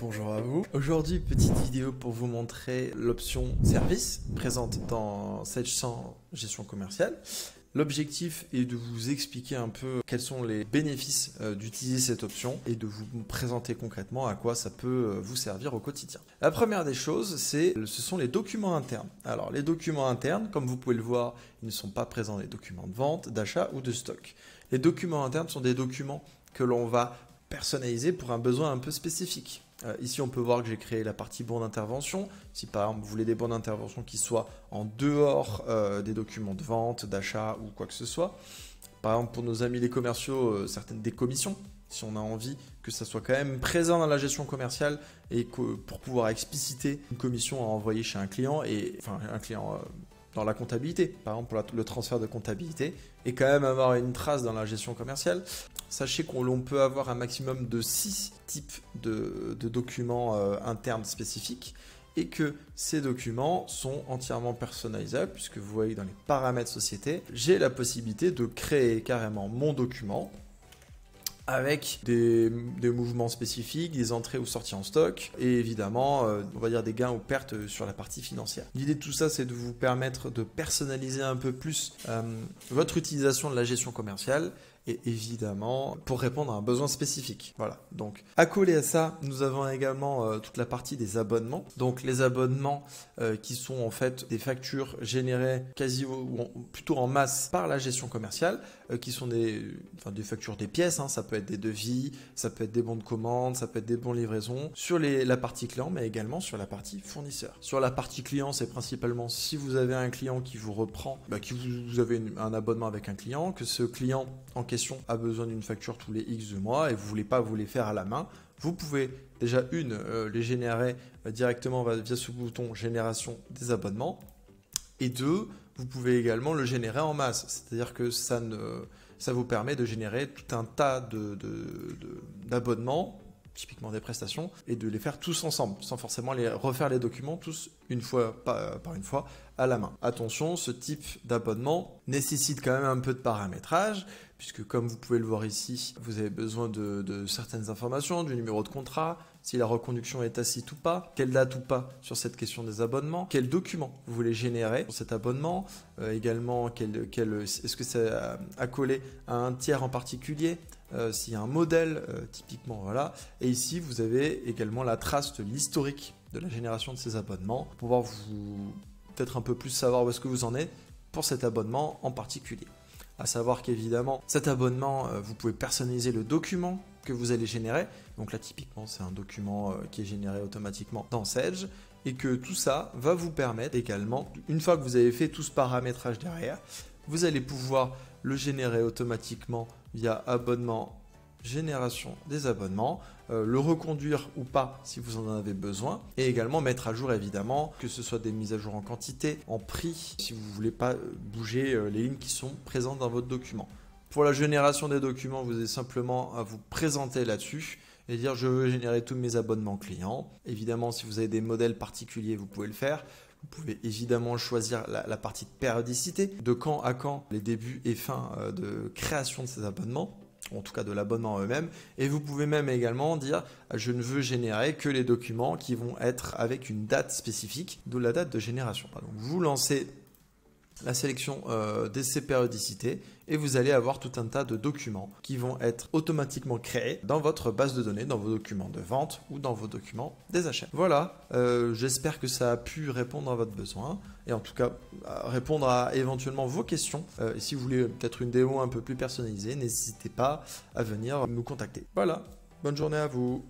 bonjour à vous. Aujourd'hui, petite vidéo pour vous montrer l'option service présente dans Sage 100 gestion commerciale. L'objectif est de vous expliquer un peu quels sont les bénéfices d'utiliser cette option et de vous présenter concrètement à quoi ça peut vous servir au quotidien. La première des choses, ce sont les documents internes. Alors les documents internes, comme vous pouvez le voir, ils ne sont pas présents dans les documents de vente, d'achat ou de stock. Les documents internes sont des documents que l'on va personnaliser pour un besoin un peu spécifique. Ici, on peut voir que j'ai créé la partie bon d'intervention. Si par exemple, vous voulez des bons d'intervention qui soient en dehors des documents de vente, d'achat ou quoi que ce soit. Par exemple, pour nos amis les commerciaux, certaines des commissions, si on a envie que ça soit quand même présent dans la gestion commerciale et que pour pouvoir expliciter une commission à envoyer chez un client, dans la comptabilité, par exemple pour le transfert de comptabilité, et quand même avoir une trace dans la gestion commerciale. Sachez qu'on peut avoir un maximum de 6 types de documents internes spécifiques et que ces documents sont entièrement personnalisables puisque vous voyez dans les paramètres société, j'ai la possibilité de créer carrément mon document avec des mouvements spécifiques, des entrées ou sorties en stock et évidemment, on va dire des gains ou pertes sur la partie financière. L'idée de tout ça, c'est de vous permettre de personnaliser un peu plus votre utilisation de la gestion commerciale et évidemment pour répondre à un besoin spécifique. Voilà. Donc, accolé à ça, nous avons également toute la partie des abonnements. Donc, les abonnements qui sont en fait des factures générées plutôt en masse par la gestion commerciale, qui sont des factures des pièces. Ça peut être des devis, ça peut être des bons de commande, ça peut être des bons de livraison sur la partie client, mais également sur la partie fournisseur. Sur la partie client, c'est principalement si vous avez un client qui vous reprend, vous avez un abonnement avec un client, que ce client en question a besoin d'une facture tous les X mois et vous ne voulez pas vous les faire à la main, vous pouvez déjà les générer directement via ce bouton génération des abonnements et deux, vous pouvez également le générer en masse, c'est-à-dire que ça vous permet de générer tout un tas d'abonnements, typiquement des prestations, et de les faire tous ensemble, sans forcément refaire les documents tous par une fois à la main. Attention, ce type d'abonnement nécessite quand même un peu de paramétrage, puisque comme vous pouvez le voir ici, vous avez besoin de certaines informations, du numéro de contrat, si la reconduction est tacite ou pas, quelle date ou pas sur cette question des abonnements, quel document vous voulez générer pour cet abonnement, également est-ce que c'est accolé à un tiers en particulier, s'il y a un modèle, typiquement, voilà. Et ici, vous avez également la trace de l'historique de la génération de ces abonnements pour pouvoir peut-être un peu plus savoir où est-ce que vous en êtes pour cet abonnement en particulier. À savoir qu'évidemment, cet abonnement, vous pouvez personnaliser le document que vous allez générer. Donc là, typiquement, c'est un document qui est généré automatiquement dans Sage et que tout ça va vous permettre également, une fois que vous avez fait tout ce paramétrage derrière, vous allez pouvoir le générer automatiquement via abonnement, génération des abonnements, le reconduire ou pas si vous en avez besoin et également mettre à jour évidemment que ce soit des mises à jour en quantité, en prix si vous ne voulez pas bouger les lignes qui sont présentes dans votre document. Pour la génération des documents, vous avez simplement à vous présenter là-dessus et dire je veux générer tous mes abonnements clients. Évidemment, si vous avez des modèles particuliers, vous pouvez le faire. Vous pouvez évidemment choisir la partie de périodicité, de quand à quand les débuts et fins de création de ces abonnements, en tout cas de l'abonnement eux-mêmes. Et vous pouvez même également dire je ne veux générer que les documents qui vont être avec une date spécifique, d'où la date de génération. Donc vous lancez la sélection de ces périodicités et vous allez avoir tout un tas de documents qui vont être automatiquement créés dans votre base de données, dans vos documents de vente ou dans vos documents des achats. Voilà, j'espère que ça a pu répondre à votre besoin et en tout cas répondre à éventuellement vos questions. Et si vous voulez peut-être une démo un peu plus personnalisée, n'hésitez pas à venir nous contacter. Voilà, bonne journée à vous.